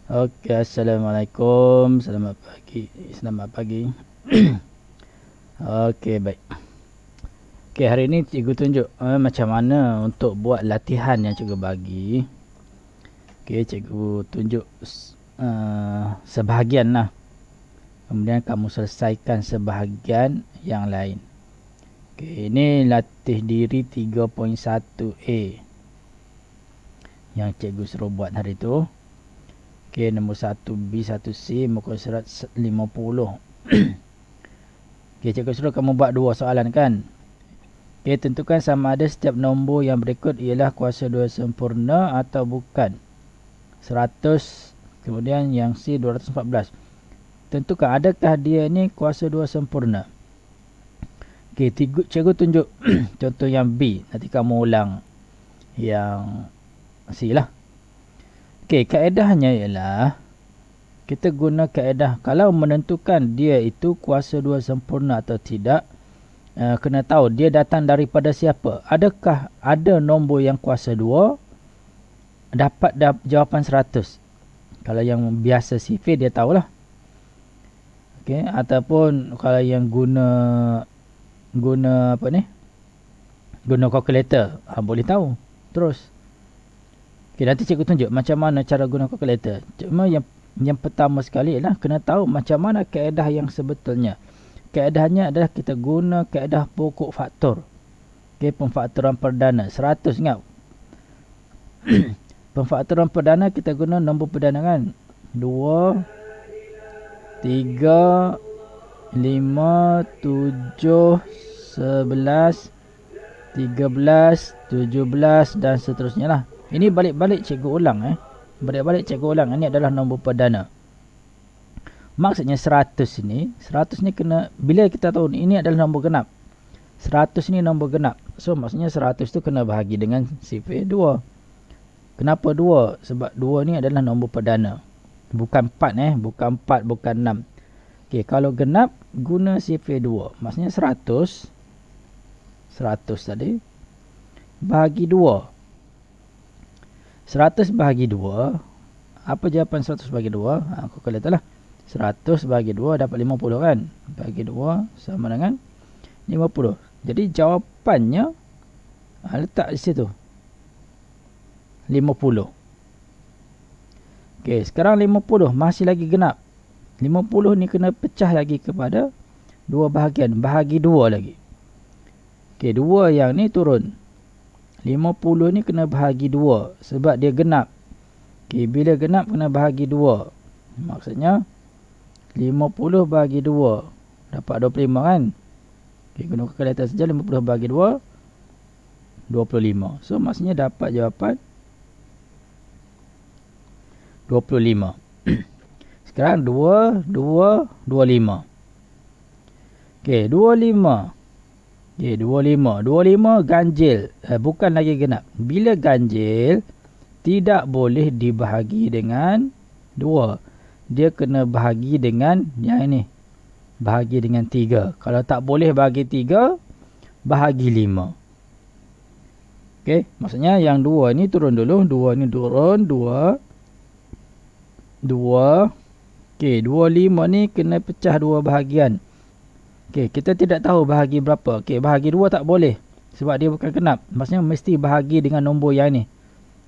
Okey, Assalamualaikum. Selamat pagi. Selamat pagi. Okey, baik. Okey, hari ini cikgu tunjuk macam mana untuk buat latihan yang cikgu bagi. Okey, cikgu tunjuk sebahagian lah. Kemudian kamu selesaikan sebahagian yang lain. Okey, ini latih diri 3.1A yang cikgu suruh buat hari tu. Okey, nombor 1B, 1C, muka surat 50. Okey, cikgu suruh kamu buat dua soalan kan? Okey, tentukan sama ada setiap nombor yang berikut ialah kuasa 2 sempurna atau bukan. 100, kemudian yang C 214. Tentukan adakah dia ni kuasa 2 sempurna. Okey, cikgu tunjuk contoh yang B. Nanti kamu ulang yang C lah. Okey, kaedahnya ialah kita guna kaedah kalau menentukan dia itu kuasa 2 sempurna atau tidak, kena tahu dia datang daripada siapa. Adakah ada nombor yang kuasa 2 dapat jawapan 100. Kalau yang biasa sifir dia tahulah. Okey, ataupun kalau yang guna apa ni? Guna kalkulator, boleh tahu. Terus. Okey, nanti cikgu tunjuk macam mana cara guna kalkulator. Cuma yang pertama sekali ialah kena tahu macam mana kaedah yang sebetulnya. Kaedahnya adalah kita guna kaedah pokok faktor. Okey, pemfaktoran perdana 100, ingat. Pemfaktoran perdana kita guna nombor perdana kan. 2 3 5 7 11 13 17 dan seterusnya lah. Ini balik-balik cikgu ulang Balik-balik cikgu ulang. Ini adalah nombor perdana. Maksudnya 100 ni kena, bila kita tahu ini adalah nombor genap. 100 ni nombor genap. So maksudnya 100 tu kena bahagi dengan sifir 2. Kenapa 2? Sebab 2 ni adalah nombor perdana. Bukan 4 bukan 4, bukan 6. Okey, kalau genap guna sifir 2. Maksudnya 100 tadi bahagi 2. 100 bahagi 2. Apa jawapan 100 bahagi 2? Aku kalkulator lah. 100 bahagi 2 dapat 50 kan. Bahagi 2 sama dengan 50. Jadi jawapannya letak di situ. 50. Okey, sekarang 50 masih lagi genap. 50 ni kena pecah lagi kepada dua bahagian. Bahagi 2 lagi. Okey, 2 yang ni turun. 50 ni kena bahagi 2 sebab dia genap. Okey, bila genap kena bahagi 2. Maksudnya 50 bahagi 2 dapat 25 kan. Okey, guna kalkulator saja. 50 bahagi 2 25. So maksudnya dapat jawapan 25. Sekarang 2 2 25. Okey, 25. Okey, 25 ganjil, bukan lagi genap. Bila ganjil tidak boleh dibahagi dengan 2. Dia kena bahagi dengan yang ini. Bahagi dengan 3. Kalau tak boleh bahagi 3, bahagi 5. Okey, maksudnya yang 2 ni turun dulu. 2 ni turun. 2. Okey, 25 ni kena pecah 2 bahagian. Okey, kita tidak tahu bahagi berapa. Okey, bahagi 2 tak boleh. Sebab dia bukan genap. Maksudnya mesti bahagi dengan nombor yang ni.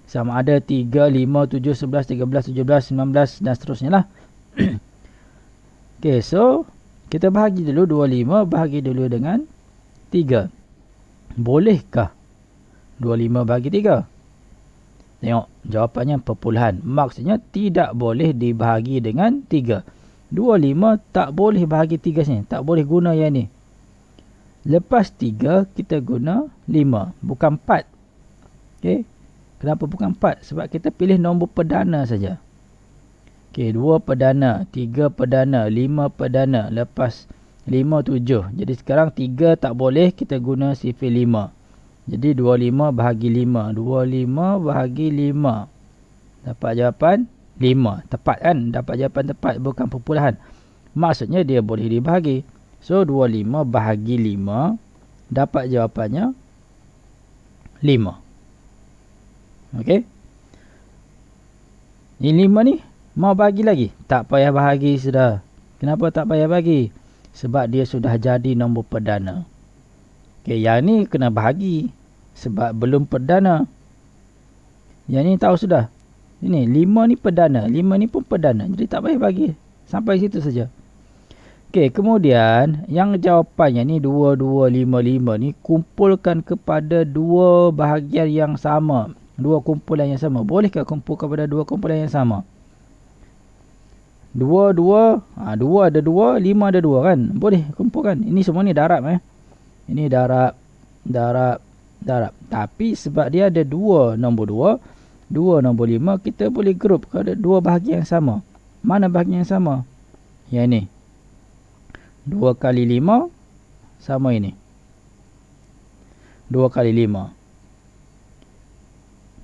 Sama ada 3, 5, 7, 11, 13, 17, 19 dan seterusnya lah. Okey, so kita bahagi dulu 25. Bahagi dulu dengan 3. Bolehkah 25 bahagi 3? Tengok, jawapannya perpuluhan. Maksudnya tidak boleh dibahagi dengan 3. 25 tak boleh bahagi 3 sini. Tak boleh guna yang ni. Lepas 3 kita guna 5. Bukan 4. Okey. Kenapa bukan 4? Sebab kita pilih nombor perdana saja. Okey, 2 perdana, 3 perdana, 5 perdana. Lepas 5 7. Jadi sekarang 3 tak boleh, kita guna sifir 5. Jadi 25 bahagi 5. 25 bahagi 5. Dapat jawapan 5. Tepat kan? Dapat jawapan tepat, bukan perpuluhan. Maksudnya dia boleh dibahagi. So 25 bahagi 5. Dapat jawapannya 5. Okey. Ini 5 ni Mau bagi lagi? Tak payah bahagi sudah. Kenapa tak payah bagi? Sebab dia sudah jadi nombor perdana. Okey, yang ni kena bahagi. Sebab belum perdana. Yang ni tahu sudah. Ini 5 ni perdana. 5 ni pun perdana. Jadi tak payah bagi. Sampai situ saja. Okey, kemudian yang jawapannya ni 2255 ni kumpulkan kepada dua bahagian yang sama. Dua kumpulan yang sama. Bolehkah kumpul kepada dua kumpulan yang sama? 2 ada 2, 5 ada 2 kan? Boleh kumpulkan. Ini semua ni darab Ini darab. Tapi sebab dia ada 2 nombor 2 nombor 5, kita boleh group kepada dua bahagian yang sama. Mana bahagian yang sama? Yang ni. 2 kali 5 sama ini. 2 kali 5.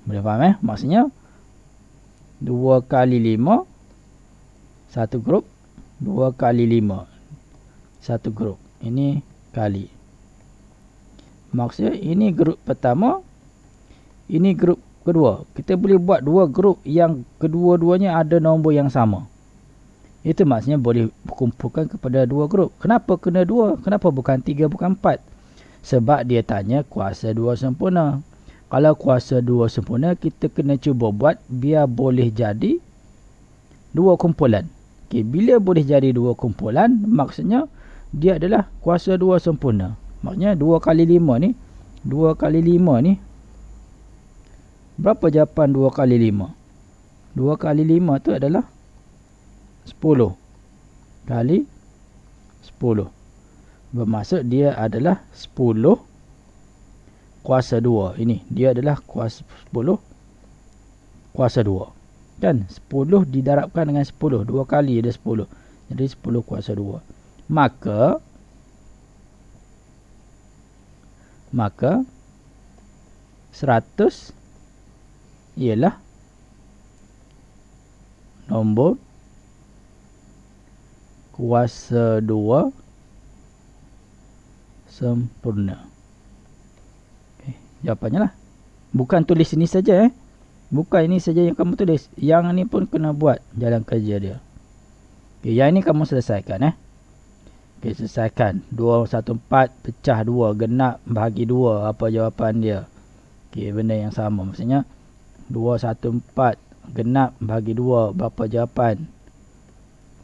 Boleh faham Maksudnya 2 kali 5 satu grup, 2 kali 5 satu grup. Ini kali. Maksudnya ini grup pertama, ini grup kedua. Kita boleh buat dua grup yang kedua-duanya ada nombor yang sama. Itu maksudnya boleh kumpulkan kepada dua grup. Kenapa kena 2? Kenapa bukan 3, bukan 4? Sebab dia tanya kuasa 2 sempurna. Kalau kuasa 2 sempurna, kita kena cuba buat biar boleh jadi dua kumpulan. Okay, bila boleh jadi dua kumpulan, maksudnya dia adalah kuasa 2 sempurna. Maksudnya 2 kali 5 ni, 2 kali 5 ni, berapa jawapan 2 kali 5? 2 kali 5 tu adalah 10 kali 10. Bermaksud dia adalah 10 kuasa 2. Ini, dia adalah kuasa 10 kuasa 2. Kan 10 didarabkan dengan 10, 2 kali ada 10. Jadi 10 kuasa 2. Maka 100 ialah nombor kuasa 2 sempurna. Okay, jawapannya lah. Bukan tulis ini saja Bukan ini saja yang kamu tulis. Yang ni pun kena buat jalan kerja dia. Okay, yang ini kamu selesaikan Okay, selesaikan. 214 pecah 2, genap bahagi 2. Apa jawapan dia? Okay, benda yang sama. Maksudnya 214 genap bahagi 2. Berapa jawapan?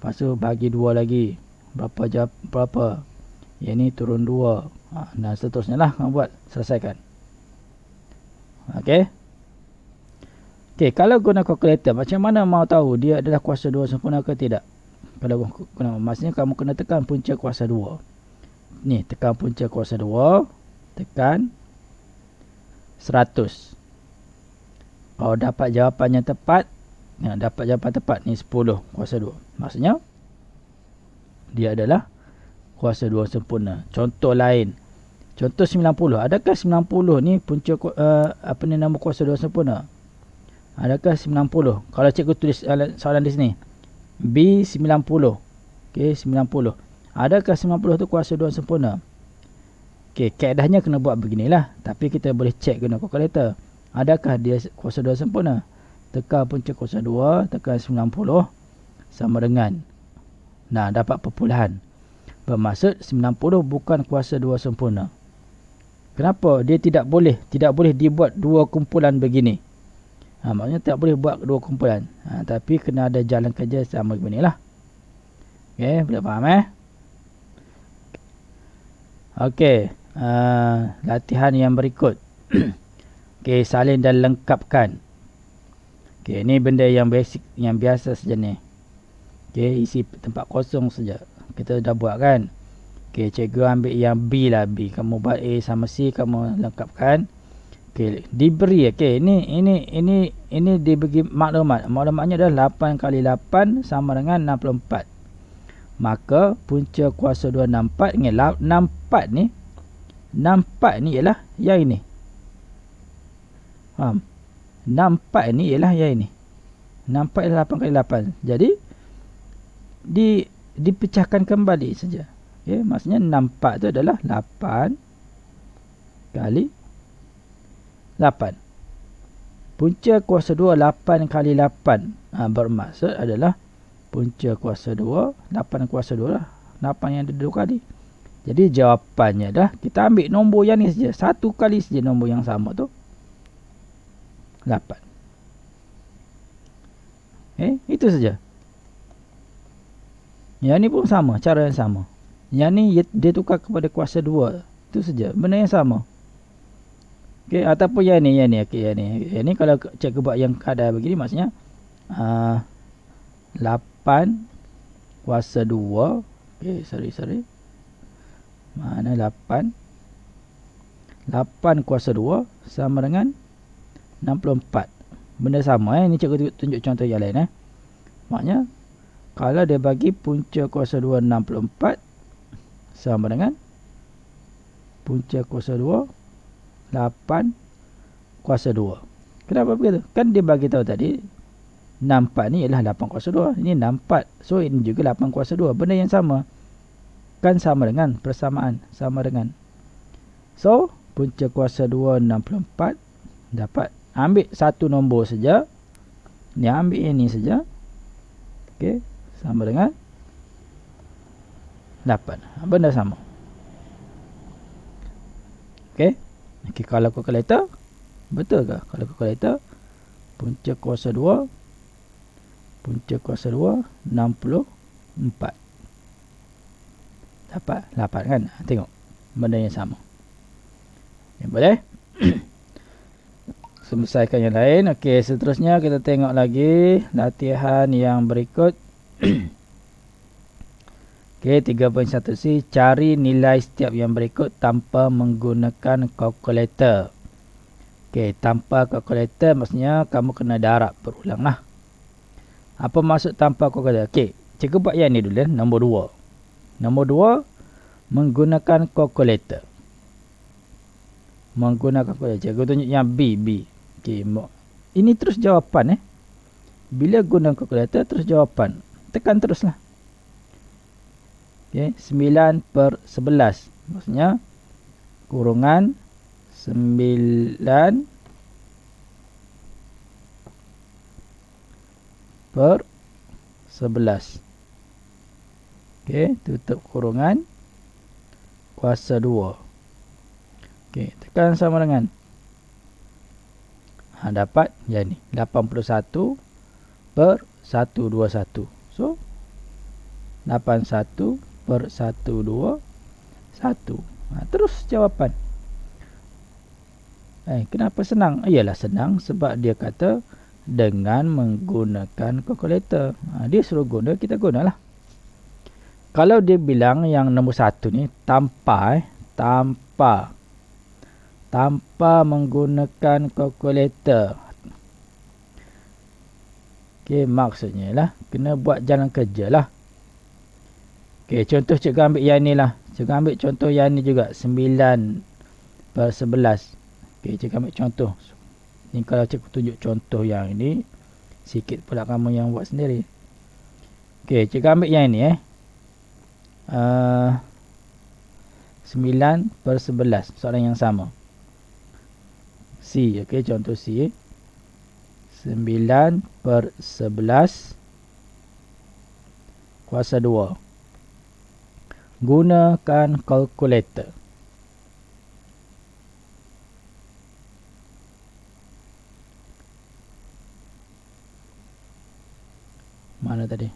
Lepas tu bahagi 2 lagi. Berapa? Yang ni turun 2. Dan seterusnya lah kamu buat. Selesaikan. Okay. Okay, kalau guna kalkulator, macam mana mau tahu dia adalah kuasa 2 sempurna ke tidak? Kalau guna, maksudnya kamu kena tekan punca kuasa 2. Ni, tekan punca kuasa 2. Tekan 100. Kalau dapat jawapan yang tepat, dapat jawapan tepat ni 10 kuasa 2. Maksudnya, dia adalah kuasa 2 sempurna. Contoh lain. Contoh 90. Adakah 90 ni punca nama kuasa 2 sempurna? Adakah 90? Kalau cikgu tulis soalan di sini. B90. Okey, 90. Adakah 90 tu kuasa 2 sempurna? Okey, kaedahnya kena buat beginilah. Tapi kita boleh cek guna kalkulator. Adakah dia kuasa 2 sempurna? Tekan punca kuasa 2, tekan 90 sama dengan. Nah, dapat perpuluhan. Bermaksud 90 bukan kuasa 2 sempurna. Kenapa? Dia tidak boleh dibuat dua kumpulan begini. Maksudnya tak boleh buat dua kumpulan. Tapi kena ada jalan kerja sama beginilah. Okey, boleh faham Okey, latihan yang berikut. Okey, salin dan lengkapkan. Okey, ini benda yang basic, yang biasa saja ni. Okey, isi tempat kosong saja. Kita dah buat kan. Okey, cikgu ambil yang B lah. B, kamu buat A sama C, kamu lengkapkan. Okay, diberi ini dibagi maklumat. Maklumatnya adalah 8 kali 8 sama dengan 64. Maka punca kuasa 2 64 ingat 64 ni ialah yang ini. Faham? 64 ni ialah yang ini. 64 ialah 8 kali 8. Jadi dipecahkan kembali saja. Okey, maksudnya 64 tu adalah 8 kali 8. Punca kuasa 2 8 kali 8. Bermaksud adalah punca kuasa 2 8 kuasa 2 lah. 8 yang ada 2 kali. Jadi jawapannya dah, kita ambil nombor yang ni saja. Satu kali saja nombor yang sama tu 8. Itu saja. Yang ni pun sama, cara yang sama. Yang ni dia tukar kepada kuasa 2. Itu saja, benda yang sama. Ataupun yang ni. Yang ni kalau cikgu buat yang kadar begini, maksudnya 8 kuasa 2. Sorry. Mana 8 kuasa 2 sama dengan 64. Benda sama. Ini cikgu tunjuk contoh yang lain. Maknanya kalau dia bagi punca kuasa 2 64 sama dengan punca kuasa 2 8 kuasa 2. Kenapa begitu? Kan dia bagi tahu tadi 64 ni ialah 8 kuasa 2. Ini 64. So ini juga 8 kuasa 2. Benda yang sama. Kan sama dengan persamaan. Sama dengan. So punca kuasa 2 64 dapat. Ambil satu nombor saja. Ni ambil ini saja. Sama dengan 8. Benda sama. Kalau kalkulator, betul ke? Kalau kalkulator, punca kuasa 2 64. Dapat 8 kan? Tengok. Benda yang sama. Boleh? Selesaikan yang lain. Seterusnya kita tengok lagi latihan yang berikut. 3.1c, cari nilai setiap yang berikut tanpa menggunakan kalkulator. Tanpa kalkulator maksudnya kamu kena darab berulang lah. Apa maksud tanpa kalkulator? Cikgu buat yang ni dulu. Nombor 2. Nombor 2, menggunakan kalkulator. Menggunakan kalkulator. Cikgu tunjuk yang B. Ini terus jawapan. Bila guna kalkulator terus jawapan. Tekan teruslah. 9/11. Maksudnya kurungan 9/11. Tutup kurungan kuasa 2. Tekan sama dengan dapat yang ni 81/121. So 81/121. Terus jawapan. Kenapa senang? Iyalah senang sebab dia kata dengan menggunakan kalkulator. Dia suruh guna, kita gunalah. Kalau dia bilang yang nombor 1 ni tanpa menggunakan kalkulator. Maksudnya lah kena buat jalan kerja lah. Contoh cikgu ambil yang ni lah. Cikgu ambil contoh yang ni juga. 9/11. Cikgu ambil contoh. Ni kalau cikgu tunjuk contoh yang ni, sikit pula kamu yang buat sendiri. Cikgu ambil yang ni 9/11. Soalan yang sama. C. Contoh C. 9/11 kuasa 2. Gunakan kalkulator. Mana tadi?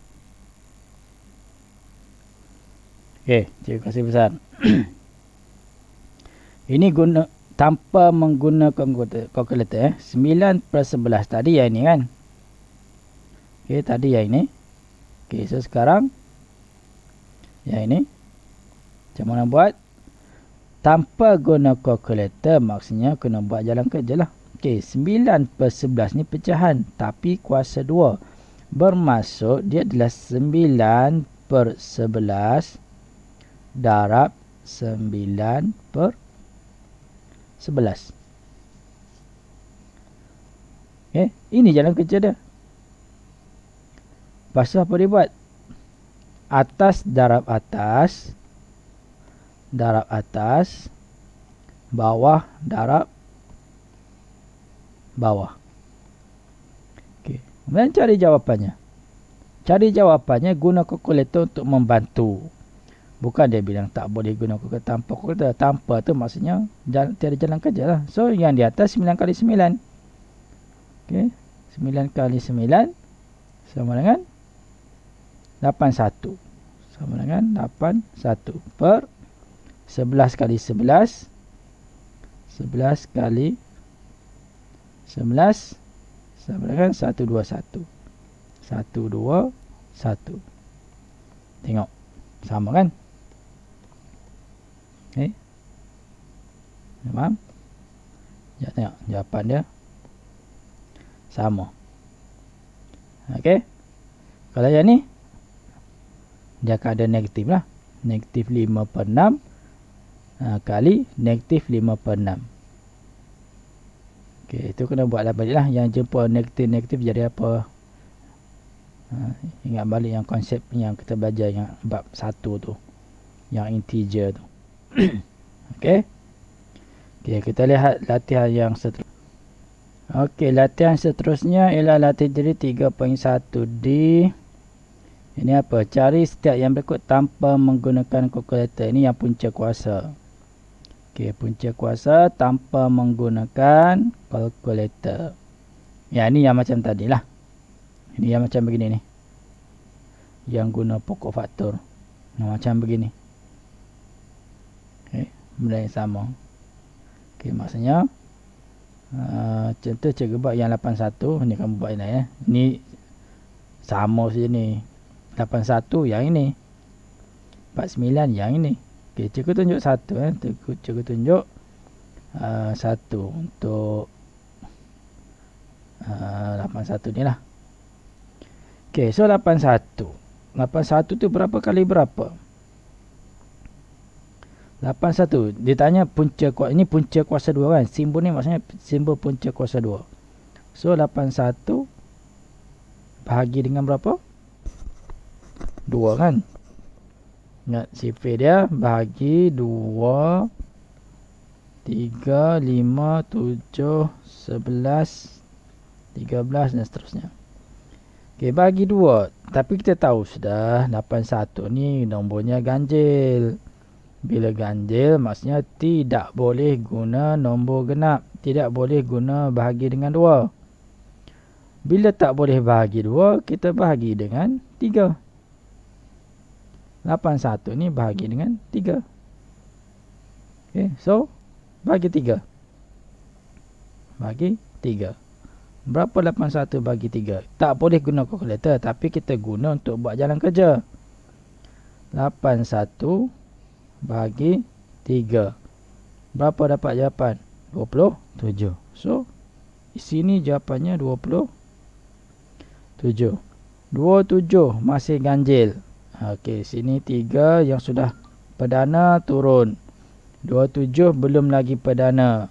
Cikgu kasih pesan. Ini guna tanpa menggunakan kalkulator. 9/11 tadi yang ini kan. Tadi yang ini. So sekarang yang ini. Macam mana buat? Tanpa guna kalkulator maksudnya kena buat jalan kerja lah. 9/11 ni pecahan tapi kuasa 2. Bermaksud dia adalah 9/11 darab 9/11. Ini jalan kerja dia. Lepas tu apa dia buat? Atas darab atas, bawah darab bawah. Kemudian cari jawapannya. Cari jawapannya guna kalkulator untuk membantu. Bukan dia bilang tak boleh guna kalkulator tanpa kalkulator. Tanpa tu maksudnya tiada jalan kerja lah. So yang di atas 9 kali 9. Okay. 9 kali 9 sama dengan 81. Sama dengan 81 per 11 kali 11. 11 kali 11 sama dengan 121. 121. Tengok. Sama kan? Okay. Faham? Ya, tengok. Jawapan dia sama. Okey. Kalau yang ni, dia akan ada negatif lah. Negatif 5 per 6 kali negatif 5 per 6. Okey, itu kena buatlah balik lah. Yang jumpa negatif-negatif jadi apa? Ingat balik yang konsep yang kita belajar yang bab 1 tu. Yang integer tu. Okey. Okey, kita lihat latihan yang seterusnya. Okey, latihan seterusnya ialah latihan jadi 3.1D. Ini apa? Cari setiap yang berikut tanpa menggunakan kalkulator. Ini yang punca kuasa. Okey, punca kuasa tanpa menggunakan kalkulator. Ya, ini yang macam tadi lah. Ini yang macam begini ni. Yang guna pokok faktor. Yang macam begini. Okey, benda yang sama. Okey, maksudnya contoh cikgu buat yang 81. Ni kamu buat ini ya. Ni sama saja ni. 81 yang ini. 49 yang ini. Okey, cikgu tunjuk satu cikgu tunjuk satu untuk 81 ni lah. Okey, so 81. 81 tu berapa kali berapa? 81. Dia tanya punca kuasa. Ini punca kuasa 2 kan. Simbol ni maksudnya simbol punca kuasa 2. So 81 bahagi dengan berapa? 2 kan. Ingat sifir dia bahagi 2 3 5 7 11 13 dan seterusnya. Okey, bagi 2. Tapi kita tahu sudah 81 ni nombornya ganjil. Bila ganjil maksudnya tidak boleh guna nombor genap. Tidak boleh guna bahagi dengan 2. Bila tak boleh bahagi 2, kita bahagi dengan 3. 81 ni bahagi dengan 3. Okay, so bagi 3. Bagi 3. Berapa 81 bagi 3? Tak boleh guna kalkulator, tapi kita guna untuk buat jalan kerja. 81 bahagi 3. Berapa dapat jawapan? 27. So, di sini jawapannya 27. 27 masih ganjil. Okey, sini 3 yang sudah perdana turun. 27 belum lagi perdana.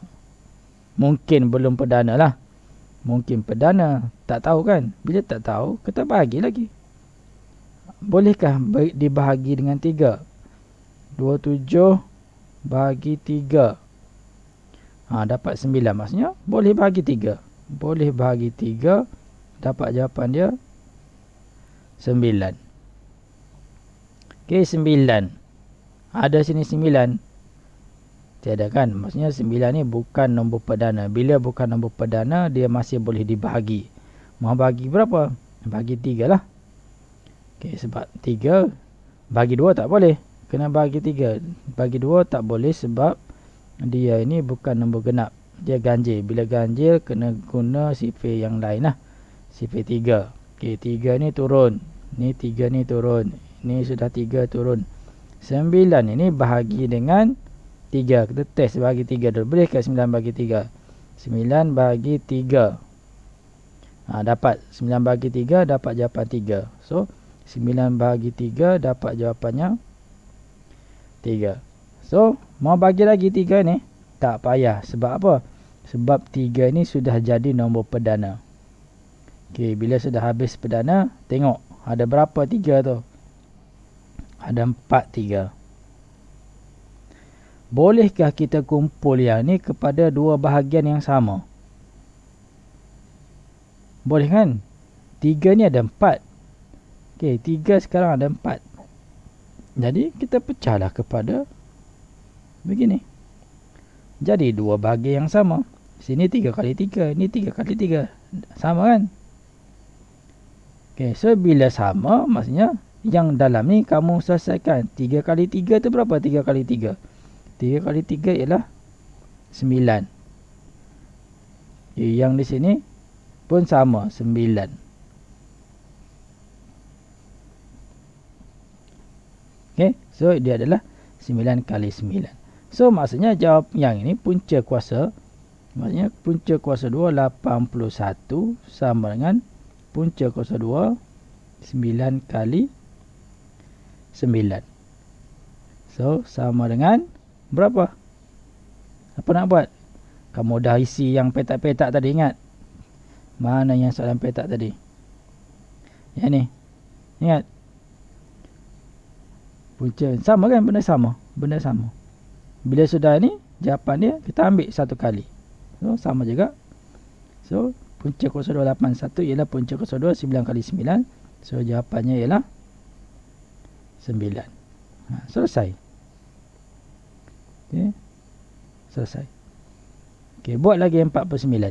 Mungkin belum perdana lah. Mungkin perdana. Tak tahu kan? Bila tak tahu, kita bahagi lagi. Bolehkah dibahagi dengan 3? 27 bahagi 3. Dapat 9. Maksudnya boleh bahagi 3. Boleh bahagi 3. Dapat jawapan dia 9. Okey, 9. Ada sini 9. Tiada kan? Maksudnya 9 ni bukan nombor perdana. Bila bukan nombor perdana, dia masih boleh dibahagi. Mau bagi berapa? Bagi 3 lah. Okey, sebab 3 bagi 2 tak boleh. Kena bagi 3. Bagi 2 tak boleh sebab dia ini bukan nombor genap. Dia ganjil. Bila ganjil, kena guna sifir yang lain lah. Sifir 3. Okey, 3 ni turun. Ni 3 ni turun. Ni sudah 3 turun. 9 ini bahagi dengan 3. Kita test bagi 3 dulu. Boleh ke 9 bagi 3? 9 bagi 3. Dapat 9 bagi 3 dapat jawapan 3. So 9 bagi 3 dapat jawapannya 3. So mau bagi lagi 3 ni tak payah. Sebab apa? Sebab 3 ni sudah jadi nombor perdana. Okey, bila sudah habis perdana, tengok ada berapa 3 tu? Ada 4 3. Bolehkah kita kumpul yang ni kepada dua bahagian yang sama? Boleh kan? 3 ni ada 4. Okey, 3 sekarang ada 4. Jadi kita pecahlah kepada begini. Jadi dua bahagi yang sama. Sini 3 kali 3, ni 3 kali 3. Sama kan? Okey, so bila sama maksudnya yang dalam ni kamu selesaikan. 3 kali 3 tu berapa? 3 kali 3. 3 kali 3 ialah 9. Okay, yang di sini pun sama, 9. Okay, so dia adalah 9 kali 9. So maksudnya jawab yang ini punca kuasa. Maksudnya punca kuasa 2 81 sama dengan punca kuasa 2 9 kali 9. So sama dengan berapa? Apa nak buat? Kamu dah isi yang petak-petak tadi, ingat? Mana yang soalan petak tadi? Yang ni. Ingat? Punca sama kan? Benda sama. Benda sama. Bila sudah ni, jawapan dia kita ambil satu kali. So sama juga. So punca kuasa 2 81 ialah punca kuasa 2 9 kali 9. So jawapannya ialah 9. Selesai. Okay. Selesai. Okay, buat lagi 49.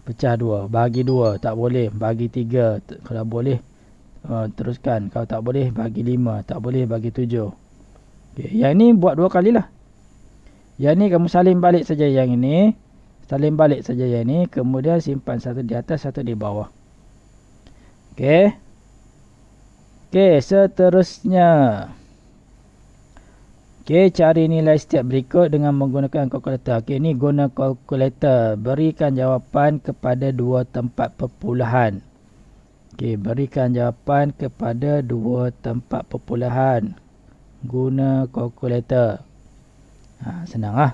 Pecah 2. Bagi 2. Tak boleh. Bagi 3. Kalau boleh, teruskan. Kalau tak boleh, bagi 5. Tak boleh, bagi 7. Okay, yang ni buat 2 kali lah. Yang ni kamu salin balik saja yang ini. Salin balik saja yang ni. Kemudian simpan satu di atas, satu di bawah. Okay. Okay, seterusnya. Okay, cari nilai setiap berikut dengan menggunakan kalkulator. Okay, ni guna kalkulator. Berikan jawapan kepada dua tempat perpuluhan. Okay, berikan jawapan kepada dua tempat perpuluhan. Guna kalkulator. Senang lah.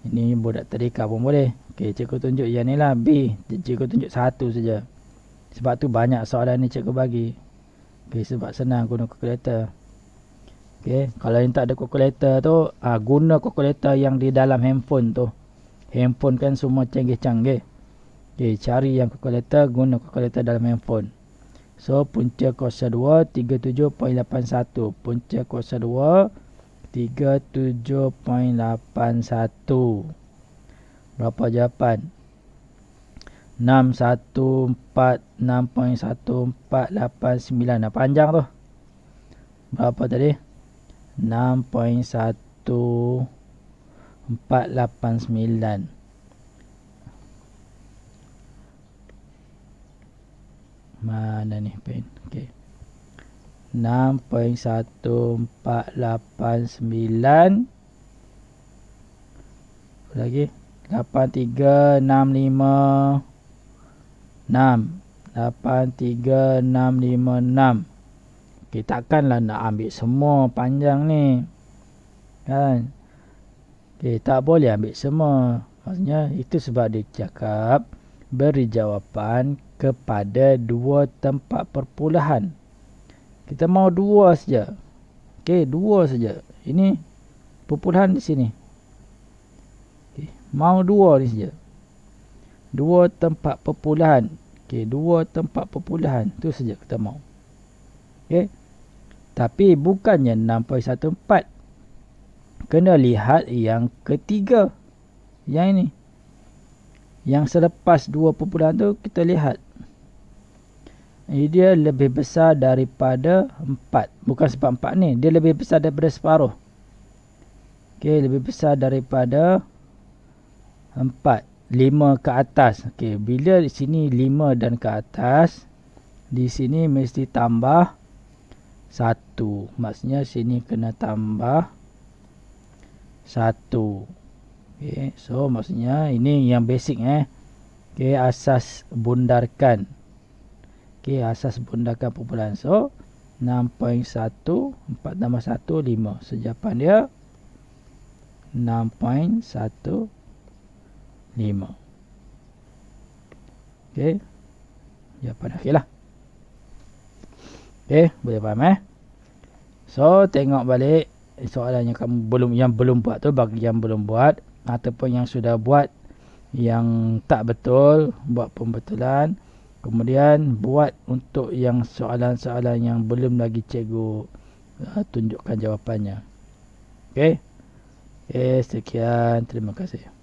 Ini budak tadika pun boleh. Okay, cikgu tunjuk yang ni lah. B. Cikgu tunjuk satu saja. Sebab tu banyak soalan ni cikgu bagi. Okay, sebab senang guna kalkulator. Okay, kalau yang tak ada kalkulator tu, guna kalkulator yang di dalam handphone tu. Handphone kan semua canggih-canggih. Okay, cari yang kalkulator, guna kalkulator dalam handphone. So, punca kuasa 2, 37.81. Punca kuasa 2, 37.81. Berapa jawapan? 614.6.1489. Panjang tu. Berapa tadi? 6.1489. Mana ni pen? Okey. 6.1489. Apa lagi? 83656. 83656. Okay, takkanlah nak ambil semua panjang ni. Kan? Okay, tak boleh ambil semua. Maksudnya, itu sebab dia cakap beri jawapan kepada dua tempat perpuluhan. Kita mau dua saja. Okay, dua saja. Ini perpuluhan di sini. Okay, mau dua ni saja. Dua tempat perpuluhan. Okay, dua tempat perpuluhan. Itu saja kita mau. Okay. Tapi bukannya 6.14. Kena lihat yang ketiga. Yang ini. Yang selepas 2 perpuluhan tu kita lihat. Dia lebih besar daripada 4. Bukan sebab 4 ni. Dia lebih besar daripada separuh. Okay, lebih besar daripada 4. 5 ke atas. Okay, bila di sini 5 dan ke atas. Di sini mesti tambah 1. Maksudnya sini kena tambah 1. Okay, so maksudnya ini yang basic Okay, asas bundarkan. Okay, asas bundarkan perpuluhan. So 6.1 4 tambah 1 5. So jawapan dia 6.15. Okay, jawapan akhir lah. Okay, boleh faham So, tengok balik soalan yang kamu belum buat tu, bagi yang belum buat ataupun yang sudah buat, yang tak betul, buat pembetulan. Kemudian buat untuk yang soalan-soalan yang belum lagi cikgu tunjukkan jawapannya. Okey. Sekian, terima kasih.